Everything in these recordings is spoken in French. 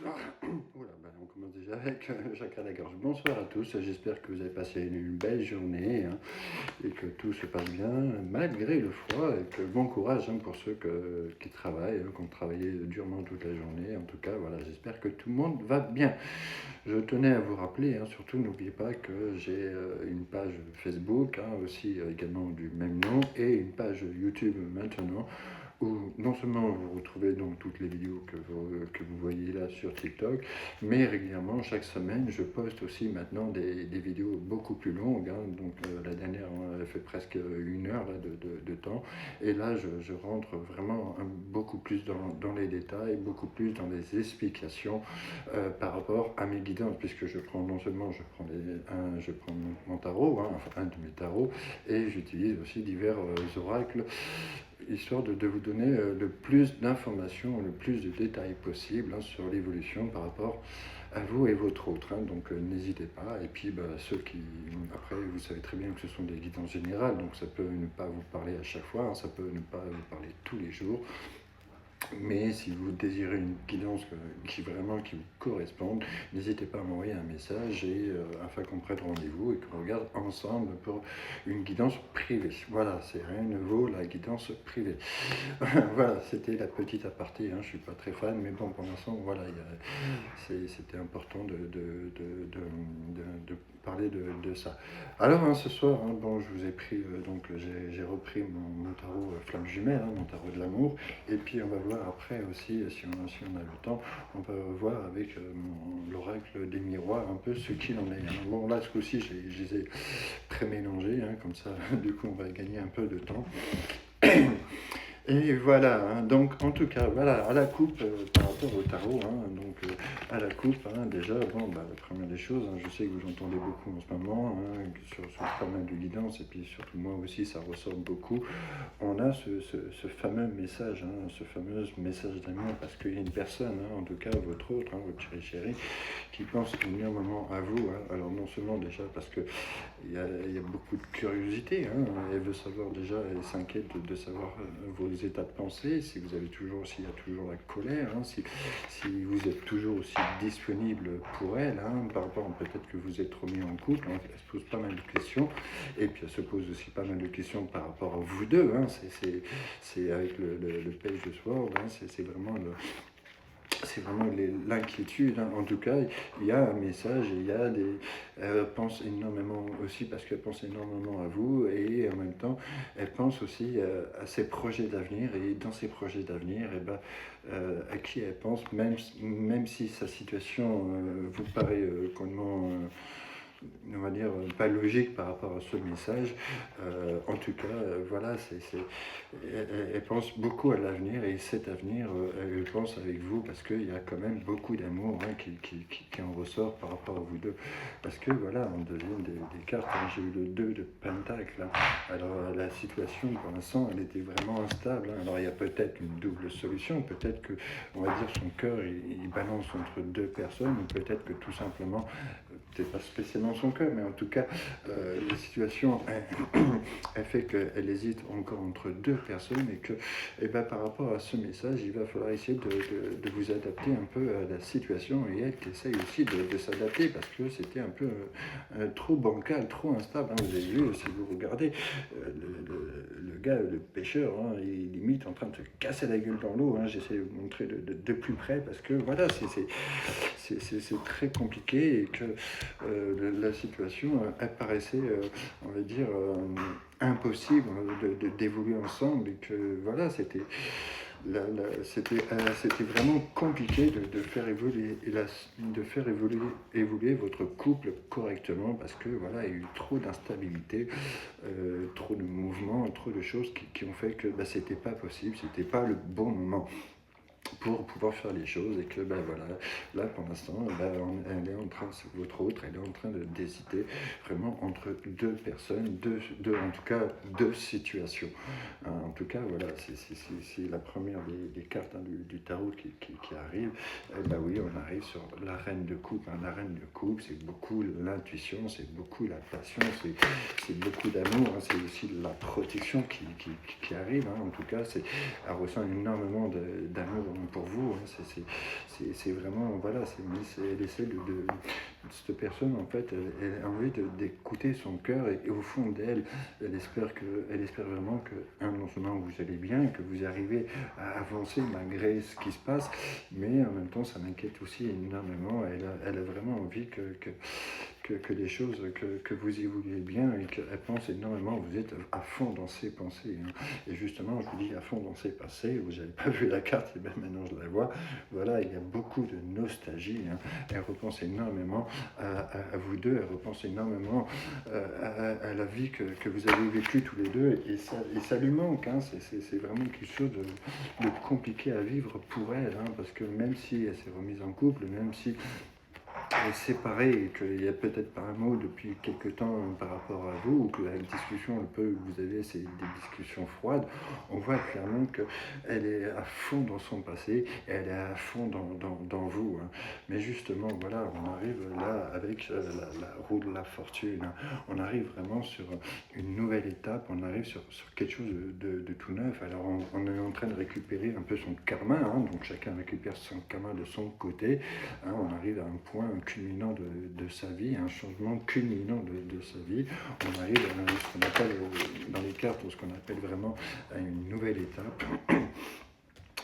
Oula, bah, on commence déjà avec chacun la gorge. Bonsoir à tous, j'espère que vous avez passé une belle journée hein, et que tout se passe bien malgré le froid et que bon courage hein, pour ceux qui travaillent, qui ont travaillé durement toute la journée. En tout cas, voilà, j'espère que tout le monde va bien. Je tenais à vous rappeler, hein, surtout n'oubliez pas que j'ai une page Facebook, hein, aussi également du même nom, et une page YouTube maintenant où non seulement vous retrouvez donc toutes les vidéos que vous voyez là sur TikTok, mais régulièrement, chaque semaine, je poste aussi maintenant des vidéos beaucoup plus longues. Hein. Donc la dernière, elle fait presque 1 heure là, de temps. Et là, je rentre vraiment beaucoup plus dans les détails, beaucoup plus dans les explications par rapport à mes guidances, puisque je prends non seulement je prends mon tarot, hein, enfin un de mes tarots, et j'utilise aussi divers oracles histoire de vous donner le plus d'informations, le plus de détails possible hein, sur l'évolution par rapport à vous et votre autre. Hein. Donc n'hésitez pas. Et puis bah, ceux qui, après, vous savez très bien que ce sont des guidances générales, donc ça peut ne pas vous parler à chaque fois, hein, ça peut ne pas vous parler tous les jours. Mais si vous désirez une guidance qui vous corresponde, n'hésitez pas à m'envoyer un message afin qu'on prenne rendez-vous et qu'on regarde ensemble pour une guidance privée. Voilà, c'est rien ne vaut la guidance privée. Voilà, c'était la petite aparté. Hein, je suis pas très fan, mais bon, pour l'instant, voilà, c'était important de parler de ça. Alors, hein, ce soir, hein, bon, je vous ai pris, donc j'ai repris mon tarot flamme jumelle, hein, mon tarot de l'amour. Et puis on va voir après aussi, si on a le temps, on va voir avec l'oracle des miroirs un peu ce qu'il en est. Hein. Bon là ce coup-ci je les ai pré-mélangés, hein, comme ça du coup on va gagner un peu de temps. Et voilà, hein, donc en tout cas, voilà, à la coupe, par rapport au tarot, hein, donc à la coupe, hein, déjà, bon, bah, la première des choses, hein, je sais que vous entendez beaucoup en ce moment, hein, sur pas mal de guidance, et puis surtout moi aussi, ça ressort beaucoup. On a ce fameux message, hein, ce fameux message d'amour, parce qu'il y a une personne, hein, en tout cas votre autre, hein, votre chéri, qui pense au meilleur moment à vous. Hein. Alors non seulement déjà parce que il y a beaucoup de curiosité, hein, elle veut savoir déjà, elle s'inquiète de savoir vos états de pensée, si vous avez toujours, s'il y a toujours la colère, hein, si vous êtes toujours aussi disponible pour elle, hein, par rapport peut-être que vous êtes remis en couple, hein, elle se pose pas mal de questions, et puis elle se pose aussi pas mal de questions par rapport à vous deux, hein, c'est avec le page de sword, hein, c'est vraiment l'inquiétude. Hein. En tout cas, il y a un message et il y a des. Elle pense énormément aussi parce qu'elle pense énormément à vous et en même temps, elle pense aussi à ses projets d'avenir et dans ses projets d'avenir, et ben, à qui elle pense, même si sa situation vous paraît complètement on va dire, pas logique par rapport à ce message. En tout cas, voilà, elle pense beaucoup à l'avenir et cet avenir, elle pense avec vous parce qu'il y a quand même beaucoup d'amour hein, qui en ressort par rapport à vous deux. Parce que voilà, en deuxième des cartes, hein, j'ai eu le 2 de Pentacle. Hein. Alors la situation pour l'instant, elle était vraiment instable. Hein. Alors il y a peut-être une double solution, peut-être que, on va dire, son cœur, il balance entre deux personnes, ou peut-être que tout simplement, peut-être pas spécialement son cœur, mais en tout cas, la situation, elle fait qu'elle hésite encore entre deux personnes et que, et ben, par rapport à ce message, il va falloir essayer de vous adapter un peu à la situation et elle qui essaye aussi de s'adapter parce que c'était un peu trop bancal, trop instable. Hein. Vous avez vu, si vous regardez, le gars, le pêcheur, hein, il est limite en train de se casser la gueule dans l'eau. Hein. J'essaie de vous montrer de plus près parce que voilà, c'est très compliqué et que la situation apparaissait, on va dire, impossible d'évoluer ensemble et que voilà, c'était vraiment compliqué de faire évoluer votre couple correctement parce que voilà, il y a eu trop d'instabilité, trop de mouvements, trop de choses qui ont fait que bah, c'était pas possible, c'était pas le bon moment pour pouvoir faire les choses et que ben voilà, là pour l'instant ben, elle est en train, votre autre, elle est en train d'hésiter vraiment entre deux personnes, en tout cas deux situations. En tout cas voilà, c'est la première des cartes hein, du tarot qui arrive. Et ben oui, on arrive sur la reine de coupe. Hein. La reine de coupe, c'est beaucoup l'intuition, c'est beaucoup la passion, c'est beaucoup d'amour, hein. C'est aussi la protection qui arrive. Hein. En tout cas, elle ressent énormément d'amour pour vous. Hein. C'est vraiment, voilà, elle essaie cette personne, en fait, elle a envie d'écouter son cœur et au fond d'elle, elle espère vraiment que, non seulement vous allez bien, que vous arrivez à avancer malgré ce qui se passe, mais en même temps, ça m'inquiète aussi énormément. Elle a vraiment envie que les choses, que vous évoluez bien et qu'elle pense énormément, vous êtes à fond dans ses pensées. Hein. Et justement, je vous dis à fond dans ses pensées, vous n'avez pas vu la carte, et bien maintenant je la vois. Voilà, il y a beaucoup de nostalgie. Hein. Elle repense énormément à vous deux, elle repense énormément à la vie que vous avez vécue tous les deux, et ça lui manque. Hein. C'est vraiment quelque chose de compliqué à vivre pour elle, hein, parce que même si elle s'est remise en couple, même si est séparée et qu'il n'y a peut-être pas un mot depuis quelque temps par rapport à vous, ou que la discussion, un peu, vous avez, c'est des discussions froides, on voit clairement qu'elle est à fond dans son passé, et elle est à fond dans vous. Hein. Mais justement, voilà, on arrive là avec la roue de la fortune, hein. On arrive vraiment sur une nouvelle étape, on arrive sur quelque chose de tout neuf. Alors on est en train de récupérer un peu son karma, hein, donc chacun récupère son karma de son côté. Hein, on arrive à un point culminant de sa vie, un changement culminant de sa vie. On arrive à ce qu'on appelle dans les cartes, ce qu'on appelle vraiment à une nouvelle étape.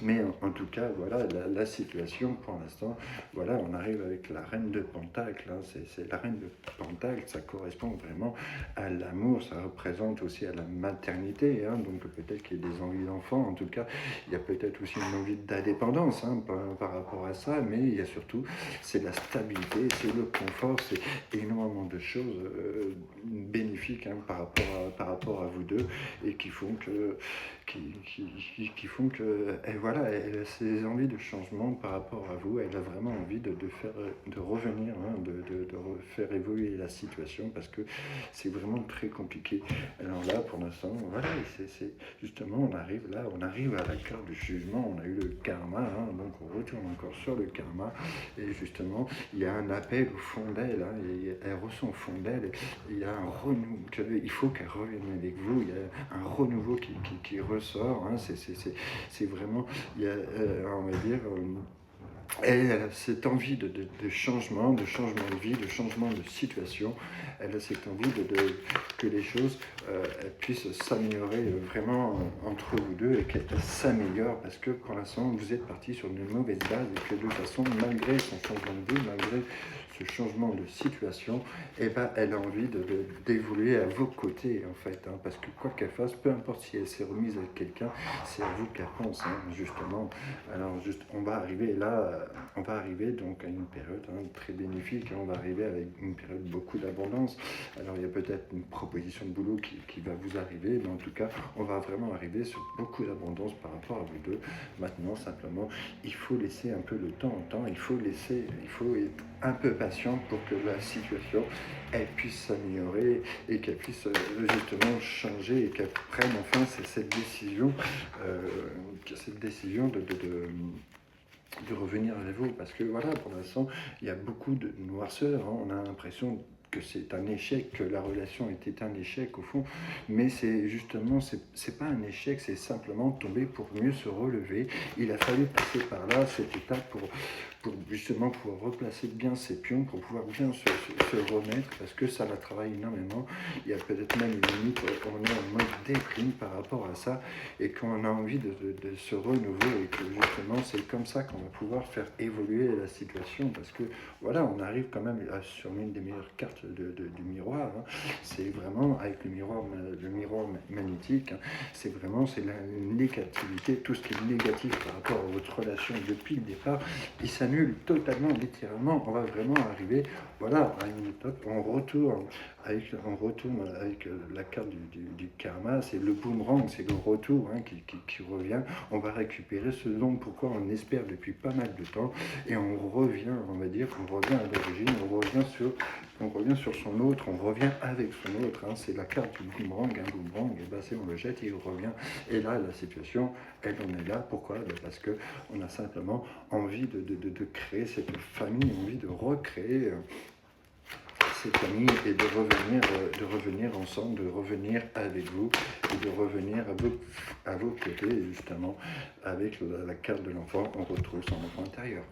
Mais en tout cas, voilà, la situation pour l'instant, voilà, on arrive avec la reine de Pentacle. Hein, c'est la reine de Pentacle, ça correspond vraiment à l'amour, ça représente aussi à la maternité. Hein, donc peut-être qu'il y a des envies d'enfants, en tout cas, il y a peut-être aussi une envie d'indépendance, hein, par rapport à ça, mais il y a surtout, c'est la stabilité, c'est le confort, c'est énormément de choses bénéfiques, hein, par rapport à vous deux, et qui font que elle, voilà, elle a ses envies de changement par rapport à vous. Elle a vraiment envie de revenir, hein, de faire évoluer la situation, parce que c'est vraiment très compliqué. Alors là, pour l'instant, voilà, justement, on arrive à la carte du jugement. On a eu le karma, hein, donc on retourne encore sur le karma, et justement, il y a un appel au fond d'elle, hein, et elle ressent au fond d'elle, il y a un renouveau, il faut qu'elle revienne avec vous. Il y a un renouveau qui ressort. Hein, c'est vraiment, il y a, on va dire, elle a cette envie de changement, de vie, de changement de situation. Elle a cette envie que les choses puissent s'améliorer vraiment entre vous deux, et qu'elles s'améliorent, parce que pour l'instant, vous êtes parti sur une mauvaise base, et que de toute façon, malgré son changement de vie, malgré ce changement de situation, eh ben, elle a envie d'évoluer à vos côtés, en fait. Hein, parce que quoi qu'elle fasse, peu importe si elle s'est remise avec quelqu'un, c'est à vous qu'elle pense, hein, justement. Alors, on va arriver là, on va arriver donc à une période, hein, très bénéfique. Hein, on va arriver avec une période beaucoup d'abondance. Alors, il y a peut-être une proposition de boulot qui va vous arriver, mais en tout cas, on va vraiment arriver sur beaucoup d'abondance par rapport à vous deux. Maintenant, simplement, il faut laisser un peu le temps au temps. Il faut être un peu patient pour que la situation, elle puisse s'améliorer, et qu'elle puisse justement changer, et qu'elle prenne enfin cette décision de revenir à vous. Parce que voilà, pour l'instant, il y a beaucoup de noirceur. Hein. On a l'impression que c'est un échec, que la relation était un échec au fond, mais c'est justement, c'est pas un échec, c'est simplement tomber pour mieux se relever. Il a fallu passer par là, cette étape, pour justement pouvoir replacer bien ses pions, pour pouvoir bien se remettre, parce que ça la travaille énormément. Il y a peut-être même une limite, on est en mode déprime par rapport à ça, et qu'on a envie de se renouveler, et que justement c'est comme ça qu'on va pouvoir faire évoluer la situation, parce que voilà, on arrive quand même sur l'une des meilleures cartes du miroir. Hein. C'est vraiment avec le miroir magnétique, hein, c'est la négativité, tout ce qui est négatif par rapport à votre relation depuis le départ, il s'annule totalement, littéralement. On va vraiment arriver, voilà, à une époque, on retourne avec la carte du karma, c'est le boomerang, c'est le retour, hein, qui revient. On va récupérer ce dont pourquoi on espère depuis pas mal de temps, et on revient, on va dire, on revient à l'origine, on revient sur son autre, on revient avec son autre. Hein, c'est la carte du boomerang, un boomerang, et ben on le jette et il revient. Et là, la situation, elle en est là. Pourquoi? Parce que on a simplement envie de créer cette famille, envie de recréer cette famille et de revenir ensemble, de revenir avec vous et de revenir à vos côtés, justement, avec la carte de l'enfant, on retrouve son enfant intérieur.